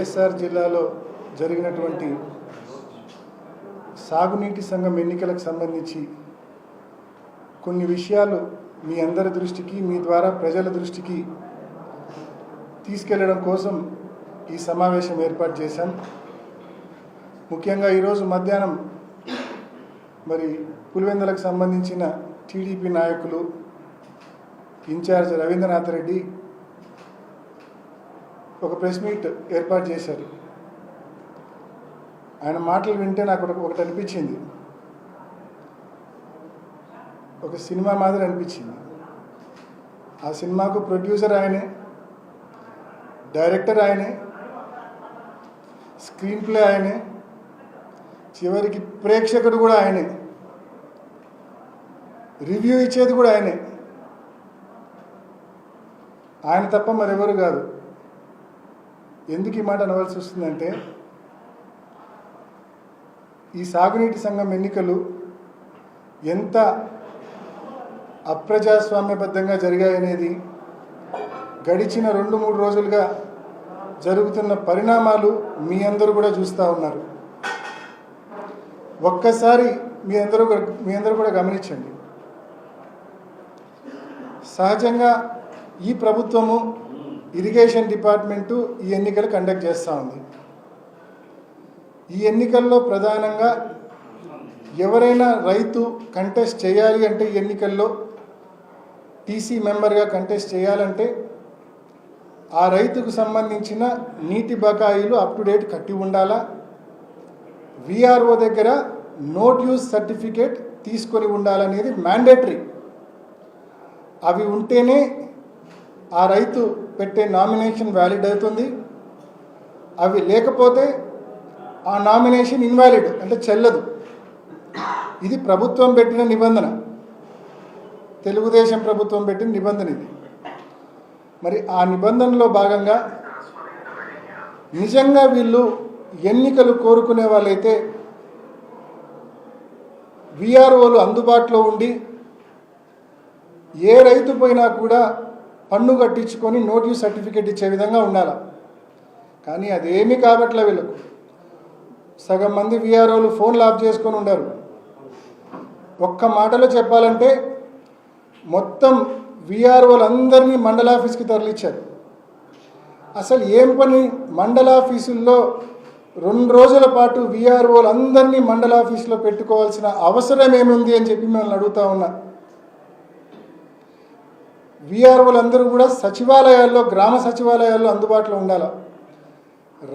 వైఎస్ఆర్ జిల్లాలో జరిగినటువంటి సాగునీటి సంఘం ఎన్నికలకు సంబంధించి కొన్ని విషయాలు మీ అందరి దృష్టికి, మీ ద్వారా ప్రజల దృష్టికి తీసుకెళ్లడం కోసం ఈ సమావేశం ఏర్పాటు చేశాం. ముఖ్యంగా ఈరోజు మధ్యాహ్నం మరి పులివెందులకు సంబంధించిన టీడీపీ నాయకులు ఇన్ఛార్జ్ రవీంద్రనాథ్ రెడ్డి ఒక ప్రెస్ మీట్ ఏర్పాటు చేశారు. ఆయన మాటలు వింటే నాకు ఒకటి అనిపించింది, ఒక సినిమా మాదిరి అనిపించింది. ఆ సినిమాకు ప్రొడ్యూసర్ ఆయనే, డైరెక్టర్ ఆయనే, స్క్రీన్ ప్లే ఆయనే, చివరికి ప్రేక్షకుడు కూడా ఆయనే, రివ్యూ ఇచ్చేది కూడా ఆయనే. ఆయన తప్ప మరెవరు కాదు. ఎందుకు ఈ మాట అనవలసి వస్తుందంటే, ఈ సాగునీటి సంఘం ఎన్నికలు ఎంత అప్రజాస్వామ్యబద్ధంగా జరిగాయనేది గడిచిన 2-3 రోజులుగా జరుగుతున్న పరిణామాలు మీ అందరూ కూడా చూస్తూ ఉన్నారు. ఒక్కసారి మీ అందరూ కూడా గమనించండి. సహజంగా ఈ ప్రభుత్వము ఇరిగేషన్ డిపార్ట్మెంటు ఈ ఎన్నికలు కండక్ట్ చేస్తూ ఉంది. ఈ ఎన్నికల్లో ప్రధానంగా ఎవరైనా రైతు కంటెస్ట్ చేయాలి అంటే, ఈ ఎన్నికల్లో టీసీ మెంబర్గా కంటెస్ట్ చేయాలంటే ఆ రైతుకు సంబంధించిన నీటి బకాయిలు అప్ టు డేట్ కట్టి ఉండాలా, విఆర్ఓ దగ్గర నోట్ యూజ్ సర్టిఫికేట్ తీసుకొని ఉండాలనేది మ్యాండేటరీ. అవి ఉంటేనే ఆ రైతు పెట్టే నామినేషన్ వ్యాలిడ్ అవుతుంది. అవి లేకపోతే ఆ నామినేషన్ ఇన్వాలిడ్, అంటే చెల్లదు. ఇది ప్రభుత్వం పెట్టిన నిబంధన, తెలుగుదేశం ప్రభుత్వం పెట్టిన నిబంధన ఇది. మరి ఆ నిబంధనలో భాగంగా నిజంగా వీళ్ళు ఎన్నికలు కోరుకునే వాళ్ళైతే విఆర్ఓలు అందుబాటులో ఉండి ఏ రైతు పోయినా కూడా పన్ను కట్టించుకొని నోటీస్ సర్టిఫికేట్ ఇచ్చే విధంగా ఉండాలి. కానీ అదేమీ కాబట్లే వీళ్ళకు. సగం మంది విఆర్ఓలు ఫోన్లు ఆఫ్ చేసుకొని ఉండారు. ఒక్క మాటలో చెప్పాలంటే మొత్తం విఆర్ఓలు అందరినీ మండల ఆఫీస్కి తరలించారు. అసలు ఏం పని, మండల ఆఫీసుల్లో 2 రోజుల పాటు విఆర్ఓలు అందరినీ మండల ఆఫీసులో పెట్టుకోవాల్సిన అవసరం ఏముంది అని చెప్పి మిమ్మల్ని అడుగుతా ఉన్నా. విఆర్ఓలు అందరూ కూడా సచివాలయాల్లో, గ్రామ సచివాలయాల్లో అందుబాటులో ఉండాలి.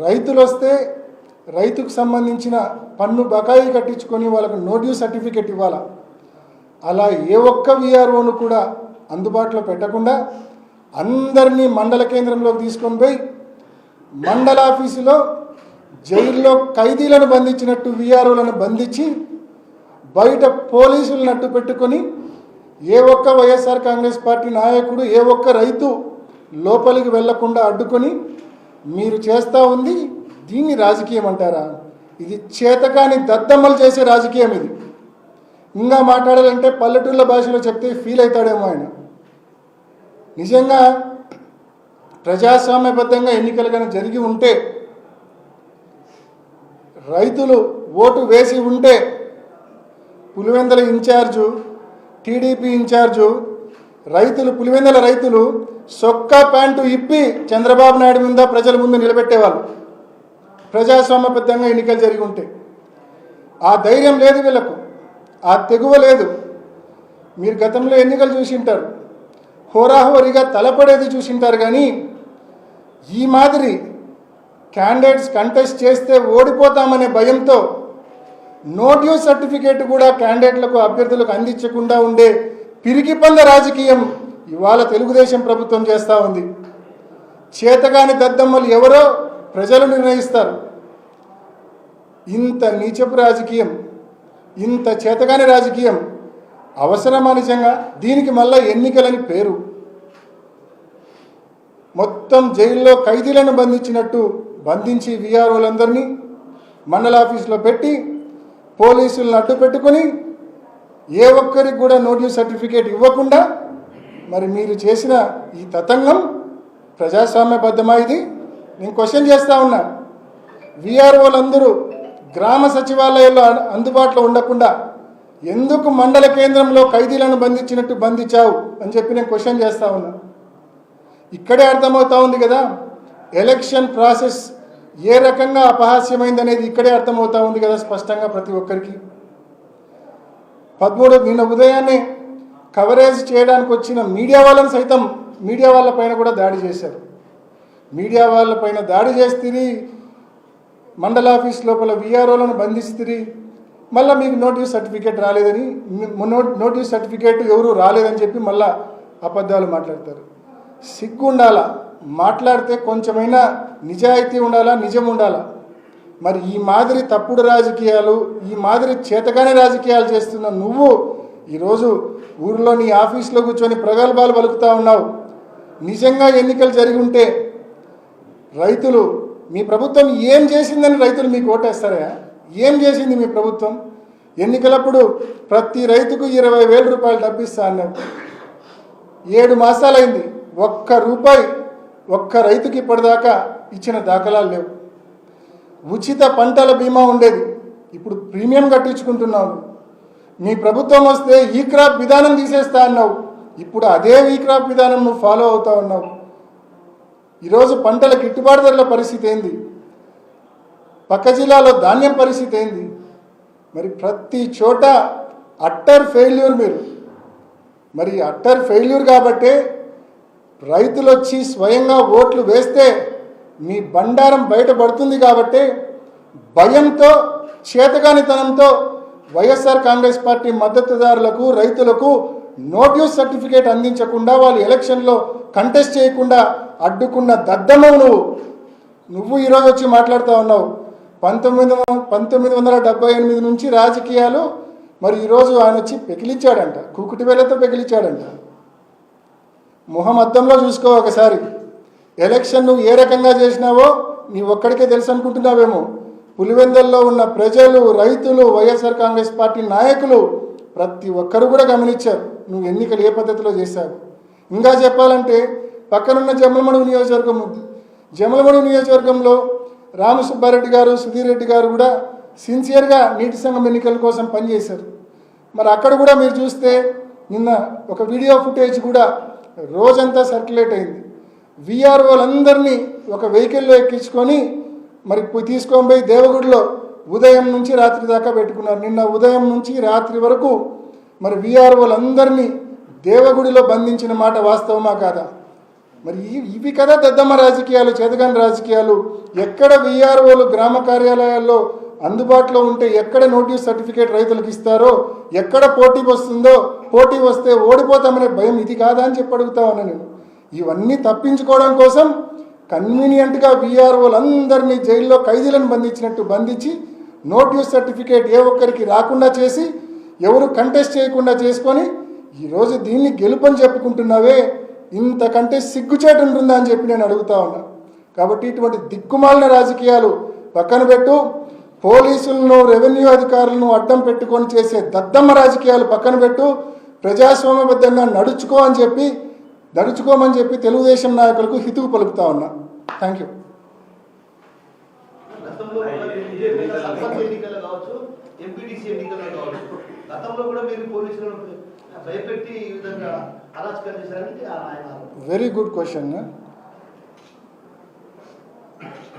రైతులు వస్తే రైతుకు సంబంధించిన పన్ను బకాయి కట్టించుకొని వాళ్ళకు నోటీస్ సర్టిఫికేట్ ఇవ్వాలా. అలా ఏ ఒక్క విఆర్ఓను కూడా అందుబాటులో పెట్టకుండా అందరినీ మండల కేంద్రంలోకి తీసుకొని పోయి మండల ఆఫీసులో జైల్లో ఖైదీలను బంధించినట్టు విఆర్ఓలను బంధించి బయట పోలీసులను అడ్డు పెట్టుకొని ఏ ఒక్క వైఎస్ఆర్ కాంగ్రెస్ పార్టీ నాయకుడు, ఏ ఒక్క రైతు లోపలికి వెళ్లకుండా అడ్డుకొని మీరు చేస్తూ ఉంది. దీన్ని రాజకీయం అంటారా? ఇది చేతకాని దద్దమ్మలు చేసే రాజకీయం ఇది. ఇంకా మాట్లాడాలంటే పల్లెటూళ్ళ భాషలో చెప్తే ఫీల్ అవుతాడేమో ఆయన. నిజంగా ప్రజాస్వామ్యబద్ధంగా ఎన్నికలు కానీ జరిగి ఉంటే, రైతులు ఓటు వేసి ఉంటే, పులివెందుల ఇన్ఛార్జు, టీడీపీ ఇన్ఛార్జు రైతులు, పులివెందుల రైతులు సొక్కా ప్యాంటు ఇప్పి చంద్రబాబు నాయుడు ముందు, ప్రజల ముందు నిలబెట్టేవాళ్ళు. ప్రజాస్వామ్యబద్ధంగా ఎన్నికలు జరిగి ఉంటే ఆ ధైర్యం లేదు వీళ్ళకు, ఆ తెగువ లేదు. మీరు గతంలో ఎన్నికలు చూసింటారు, హోరాహోరీగా తలపడేది చూసింటారు. కానీ ఈ మాదిరి క్యాండిడేట్స్ కంటెస్ట్ చేస్తే ఓడిపోతామనే భయంతో నోటీస్ సర్టిఫికేట్ కూడా క్యాండిడేట్లకు, అభ్యర్థులకు అందించకుండా ఉండే పిరికి పంద రాజకీయం ఇవాళ తెలుగుదేశం ప్రభుత్వం చేస్తూ ఉంది. చేతగాని దద్దమ్మలు ఎవరో ప్రజలు నిర్ణయిస్తారు. ఇంత నీచపు రాజకీయం, ఇంత చేతగాని రాజకీయం అవసరమా నిజంగా? దీనికి మళ్ళా ఎన్నికలని పేరు. మొత్తం జైల్లో ఖైదీలను బంధించినట్టు బంధించి విఆర్ఓలందరినీ మండల ఆఫీసులో పెట్టి పోలీసులను అడ్డు పెట్టుకొని ఏ ఒక్కరికి కూడా నోటీస్ సర్టిఫికేట్ ఇవ్వకుండా మరి మీరు చేసిన ఈ తతంగం ప్రజాస్వామ్యబద్ధమా? ఇది నేను క్వశ్చన్ చేస్తా ఉన్నా. విఆర్ఓలందరూ గ్రామ సచివాలయాల్లో అందుబాటులో ఉండకుండా ఎందుకు మండల కేంద్రంలో ఖైదీలను బంధించినట్టు బంధించావు అని చెప్పి నేను క్వశ్చన్ చేస్తా ఉన్నా. ఇక్కడే అర్థమవుతా ఉంది కదా ఎలక్షన్ ప్రాసెస్ ఏ రకంగా అపహాస్యమైంది అనేది ఇక్కడే అర్థమవుతా ఉంది కదా స్పష్టంగా ప్రతి ఒక్కరికి. 13 నిన్న ఉదయాన్నే కవరేజ్ చేయడానికి వచ్చిన మీడియా వాళ్ళని సైతం మీడియా వాళ్ళపైన కూడా దాడి చేశారు. మీడియా వాళ్ళపైన దాడి చేస్తే మండల ఆఫీస్ లోపల విఆర్ఓలను బంధిస్తే మళ్ళీ మీకు నోటీస్ సర్టిఫికేట్ రాలేదని నోటీస్ సర్టిఫికేట్ ఎవరు రాలేదని చెప్పి మళ్ళీ అబద్ధాలు మాట్లాడతారు. సిగ్గు ఉండాలా, మాట్లాడితే కొంచెమైనా నిజాయితీ ఉండాలా, నిజం ఉండాలా. మరి ఈ మాదిరి తప్పుడు రాజకీయాలు, ఈ మాదిరి చేతగానే రాజకీయాలు చేస్తున్న నువ్వు ఈరోజు ఊరిలో నీ ఆఫీస్లో కూర్చొని ప్రగల్భాలు పలుకుతూ ఉన్నావు. నిజంగా ఎన్నికలు జరిగి ఉంటే రైతులు మీ ప్రభుత్వం ఏం చేసిందని రైతులు మీకు ఓటేస్తారా? ఏం చేసింది మీ ప్రభుత్వం? ఎన్నికలప్పుడు ప్రతి రైతుకు 20,000 రూపాయలు డబ్బిస్తా అన్నావు. 7 మాసాలైంది, ఒక్క రూపాయి ఒక్క రైతుకి ఇప్పటిదాకా ఇచ్చిన దాఖలాలు లేవు. ఉచిత పంటల బీమా ఉండేది, ఇప్పుడు ప్రీమియం కట్టించుకుంటున్నావు. మీ ప్రభుత్వం వస్తే ఈ క్రాప్ విధానం తీసేస్తా అన్నావు, ఇప్పుడు అదే ఈ క్రాప్ విధానం నువ్వు ఫాలో అవుతా ఉన్నావు. ఈరోజు పంటల గిట్టుబాటు ధరల పరిస్థితి ఏంది? పక్క జిల్లాలో ధాన్యం పరిస్థితి ఏంది? మరి ప్రతి చోట అట్టర్ ఫెయిల్యూర్ మీరు. మరి అట్టర్ ఫెయిల్యూర్ కాబట్టే రైతులు వచ్చి స్వయంగా ఓట్లు వేస్తే మీ బండారం బయటపడుతుంది కాబట్టి భయంతో చేతగానితనంతో వైఎస్ఆర్ కాంగ్రెస్ పార్టీ మద్దతుదారులకు రైతులకు నోటీస్ సర్టిఫికేట్ అందించకుండా వాళ్ళు ఎలక్షన్లో కంటెస్ట్ చేయకుండా అడ్డుకున్న దద్దమ్మవు నువ్వు ఈరోజు వచ్చి మాట్లాడుతూ ఉన్నావు. 1978 నుంచి రాజకీయాలు. మరి ఈరోజు ఆయన వచ్చి పెకిలిచ్చాడంట, కూకుటి వేలతో పెకిలిచ్చాడంట. మొహం అద్దంలో చూసుకో ఒకసారి. ఎలక్షన్ నువ్వు ఏ రకంగా చేసినావో నీ ఒక్కడికే తెలుసు అనుకుంటున్నావేమో. పులివెందల్లో ఉన్న ప్రజలు, రైతులు, వైఎస్ఆర్ కాంగ్రెస్ పార్టీ నాయకులు ప్రతి ఒక్కరు కూడా గమనించారు నువ్వు ఎన్నికలు ఏ పద్ధతిలో చేశావు. ఇంకా చెప్పాలంటే పక్కనున్న జమ్మలమడుగు నియోజకవర్గం ఉంది. జమ్మలమడుగు నియోజకవర్గంలో రామసుబ్బారెడ్డి గారు, సుధీర్ రెడ్డి గారు కూడా సిన్సియర్గా నీటి సంఘం ఎన్నికల కోసం పనిచేశారు. మరి అక్కడ కూడా మీరు చూస్తే నిన్న ఒక వీడియో ఫుటేజ్ కూడా రోజంతా సర్క్యులేట్ అయింది. విఆర్ఓలందరినీ ఒక వెహికల్లో ఎక్కించుకొని మరి తీసుకొని పోయి దేవగుడిలో ఉదయం నుంచి రాత్రి దాకా పెట్టుకున్నారు. నిన్న ఉదయం నుంచి రాత్రి వరకు మరి విఆర్ఓలందరినీ దేవగుడిలో బంధించిన మాట వాస్తవమా కాదా? మరి ఇవి కదా దద్దమ్మ రాజకీయాలు, చేతగాని రాజకీయాలు. ఎక్కడ విఆర్ఓలు గ్రామ కార్యాలయాల్లో అందుబాటులో ఉంటే ఎక్కడ నోటీస్ సర్టిఫికేట్ రైతులకు ఇస్తారో, ఎక్కడ పోటీ వస్తుందో, పోటీ వస్తే ఓడిపోతామనే భయం ఇది కాదా అని చెప్పి అడుగుతా ఉన్నా నేను. ఇవన్నీ తప్పించుకోవడం కోసం కన్వీనియంట్గా విఆర్ఓలందరినీ జైల్లో ఖైదీలను బంధించినట్టు బంధించి నోటీస్ సర్టిఫికేట్ ఏ ఒక్కరికి రాకుండా చేసి ఎవరు కంటెస్ట్ చేయకుండా చేసుకొని ఈరోజు దీన్ని గెలుపని చెప్పుకుంటున్నావే, ఇంతకంటే సిగ్గుచేటు ఉంటుందా అని చెప్పి నేను అడుగుతా ఉన్నా. కాబట్టి ఇటువంటి దిక్కుమాలిన రాజకీయాలు పక్కన పెట్టు. పోలీసులను, రెవెన్యూ అధికారులను అడ్డం పెట్టుకొని చేసే దద్దమ్మ రాజకీయాలు పక్కన పెట్టు. ప్రజాస్వామ్యబద్ధంగా నడుచుకోమని చెప్పి తెలుగుదేశం నాయకులకు హితువు పలుకుతా ఉన్నా. Thank you. Very good question.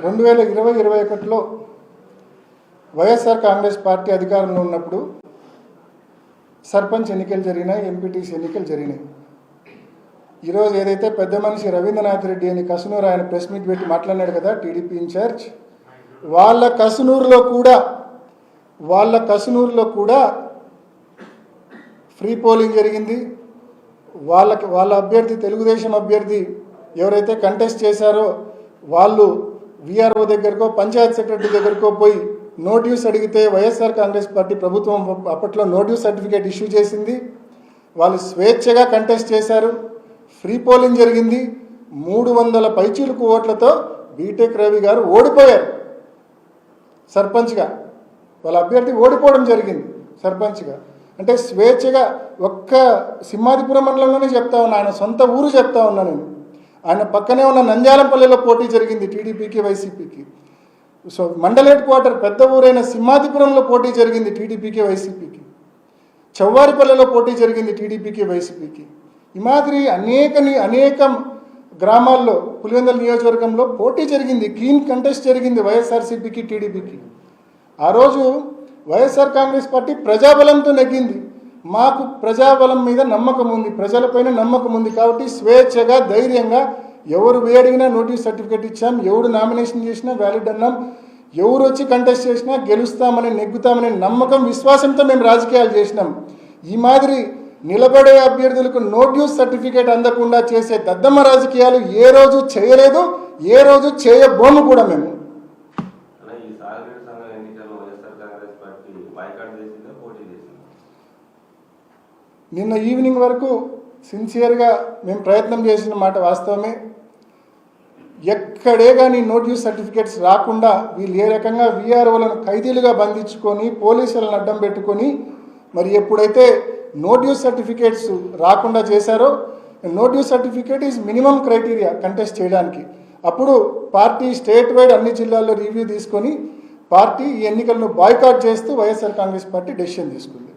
2020-21లో వైఎస్ఆర్ కాంగ్రెస్ పార్టీ అధికారంలో ఉన్నప్పుడు సర్పంచ్ ఎన్నికలు జరిగినాయి, ఎంపీటీసీ ఎన్నికలు జరిగినాయి. ఈరోజు ఏదైతే పెద్ద మనిషి రవీంద్రనాథ్ రెడ్డి అని కసునూరు ఆయన ప్రెస్ మీట్ పెట్టి మాట్లాడినాడు కదా, టీడీపీ ఇన్ఛార్జ్, వాళ్ళ కసునూరులో కూడా ఫ్రీ పోలింగ్ జరిగింది. వాళ్ళ అభ్యర్థి, తెలుగుదేశం అభ్యర్థి ఎవరైతే కంటెస్ట్ చేశారో వాళ్ళు విఆర్ఓ దగ్గరకో పంచాయత్ సెక్రటరీ దగ్గరకో పోయి నోటీస్ అడిగితే వైఎస్ఆర్ కాంగ్రెస్ పార్టీ ప్రభుత్వం అప్పట్లో నోటీస్ సర్టిఫికేట్ ఇష్యూ చేసింది. వాళ్ళు స్వేచ్ఛగా కంటెస్ట్ చేశారు, ఫ్రీ పోలింగ్ జరిగింది. 300 పైచీలకు ఓట్లతో బీటెక్ రవి గారు ఓడిపోయారు సర్పంచ్గా. వాళ్ళ అభ్యర్థి ఓడిపోవడం జరిగింది సర్పంచ్గా. అంటే స్వేచ్ఛగా ఒక్క సింహాదిపురం మండలంలోనే చెప్తా ఉన్నా, ఆయన సొంత ఊరు చెప్తా ఉన్నా నేను. ఆయన పక్కనే ఉన్న నంద్యాలంపల్లిలో పోటీ జరిగింది టీడీపీకి, వైసీపీకి. సో మండల్ హెడ్ క్వార్టర్ పెద్ద ఊరైన సింహాదిపురంలో పోటీ జరిగింది టీడీపీకి వైసీపీకి, చౌవారిపల్లెలో పోటీ జరిగింది టీడీపీకి వైసీపీకి. ఈ మాదిరి అనేక గ్రామాల్లో పులివెందుల నియోజకవర్గంలో పోటీ జరిగింది, క్లీన్ కంటెస్ట్ జరిగింది వైఎస్ఆర్సీపీకి టీడీపీకి. ఆ రోజు వైఎస్ఆర్ కాంగ్రెస్ పార్టీ ప్రజాబలంతో నెగ్గింది. మాకు ప్రజాబలం మీద నమ్మకం ఉంది, ప్రజలపైన నమ్మకం ఉంది కాబట్టి స్వేచ్ఛగా ధైర్యంగా ఎవరు వేడిగినా నోటీస్ సర్టిఫికేట్ ఇచ్చాం, ఎవరు నామినేషన్ చేసినా వ్యాలిడ్ అన్నాం, ఎవరు వచ్చి కంటెస్ట్ చేసినా గెలుస్తామని నెగ్గుతామనే నమ్మకం విశ్వాసంతో మేము రాజకీయాలు చేసినాం. ఈ మాదిరి నిలబడే అభ్యర్థులకు నోటీస్ సర్టిఫికేట్ అందకుండా చేసే దద్దమ్మ రాజకీయాలు ఏ రోజు చేయలేదు, ఏ రోజు చేయబోము కూడా మేము. నిన్న ఈవినింగ్ వరకు సిన్సియర్గా మేము ప్రయత్నం చేసిన మాట వాస్తవమే. ఎక్కడే కానీ నోటీస్ సర్టిఫికేట్స్ రాకుండా వీళ్ళు ఏ రకంగా వీఆర్ఓలను ఖైదీలుగా బంధించుకొని పోలీసులను అడ్డం పెట్టుకొని మరి ఎప్పుడైతే నోటీస్ సర్టిఫికేట్స్ రాకుండా చేశారో, notice certificate is minimum criteria contest చేయడానికి. అప్పుడు పార్టీ స్టేట్ వైడ్ అన్ని జిల్లాల్లో రివ్యూ తీసుకొని పార్టీ ఈ ఎన్నికలను బాయ్కాట్ చేస్తూ వైఎస్ఆర్ కాంగ్రెస్ పార్టీ డెసిషన్ తీసుకుంది.